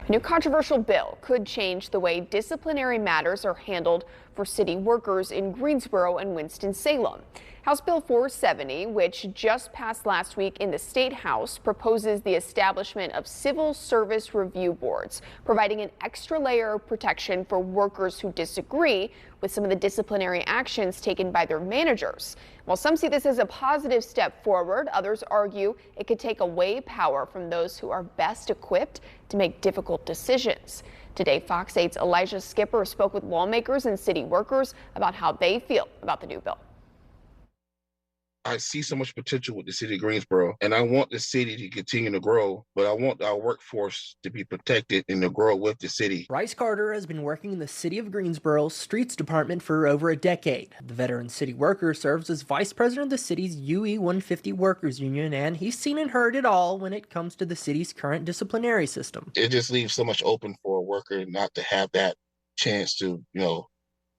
A new controversial bill could change the way disciplinary matters are handled for city workers in Greensboro and Winston-Salem. House Bill 470, which just passed last week in the State House, proposes the establishment of civil service review boards, providing an extra layer of protection for workers who disagree with some of the disciplinary actions taken by their managers. While some see this as a positive step forward, others argue it could take away power from those who are best equipped to make difficult decisions. Today, Fox 8's Elijah Skipper spoke with lawmakers and city workers about how they feel about the new bill. I see so much potential with the city of Greensboro, and I want the city to continue to grow, but I want our workforce to be protected and to grow with the city. Bryce Carter has been working in the City of Greensboro's Streets Department for over a decade. The veteran city worker serves as vice president of the city's UE 150 Workers Union, and he's seen and heard it all when it comes to the city's current disciplinary system. It just leaves so much open for a worker not to have that chance to,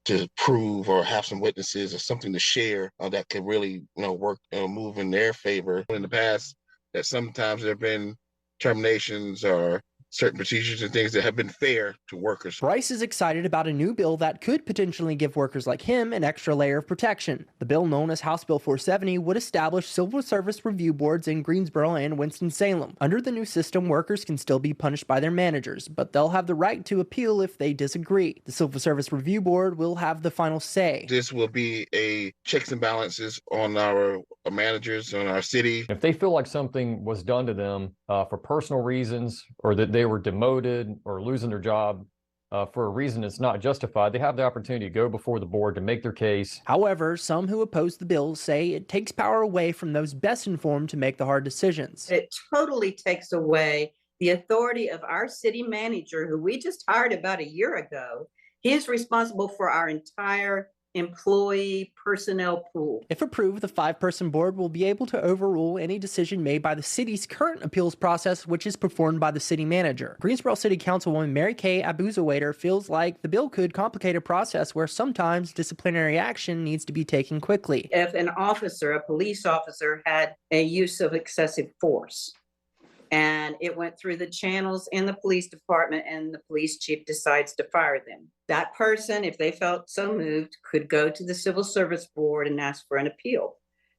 to prove or have some witnesses or something to share that could really, work, move in their favor. In the past, that sometimes there have been terminations or certain procedures and things that have been fair to workers. Bryce is excited about a new bill that could potentially give workers like him an extra layer of protection. The bill, known as House Bill 470, would establish civil service review boards in Greensboro and Winston-Salem. Under the new system, workers can still be punished by their managers, but they'll have the right to appeal if they disagree. The Civil Service Review Board will have the final say. This will be a checks and balances on our managers, on our city. If they feel like something was done to them for personal reasons, or that they were demoted or losing their job for a reason that's not justified, they have the opportunity to go before the board to make their case. However, some who oppose the bill say it takes power away from those best informed to make the hard decisions. It totally takes away the authority of our city manager, who we just hired about a year ago. He is responsible for our entire employee personnel pool. If approved, the 5-person board will be able to overrule any decision made by the city's current appeals process, which is performed by the city manager. Greensboro City Councilwoman Mary Kay Abuzawader feels like the bill could complicate a process where sometimes disciplinary action needs to be taken quickly. If an officer, a police officer, had a use of excessive force, and it went through the channels in the police department and the police chief decides to fire them, that person, if they felt so moved, could go to the Civil Service Board and ask for an appeal.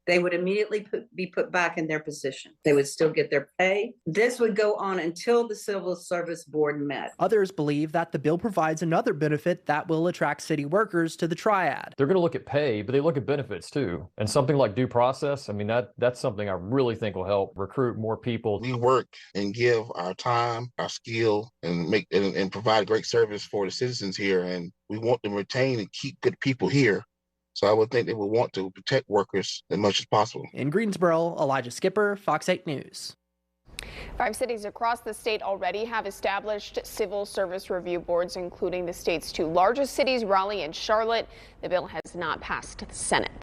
They would immediately be put back in their position. They would still get their pay. This would go on until the Civil Service Board met. Others believe that the bill provides another benefit that will attract city workers to the triad. They're going to look at pay, but they look at benefits too. And something like due process, I mean, that's something I really think will help recruit more people. We work and give our time, our skill, and make and provide great service for the citizens here. And we want to retain and keep good people here. So I would think they would want to protect workers as much as possible. In Greensboro, Elijah Skipper, Fox 8 News. 5 cities across the state already have established civil service review boards, including the state's 2 largest cities, Raleigh and Charlotte. The bill has not passed the Senate.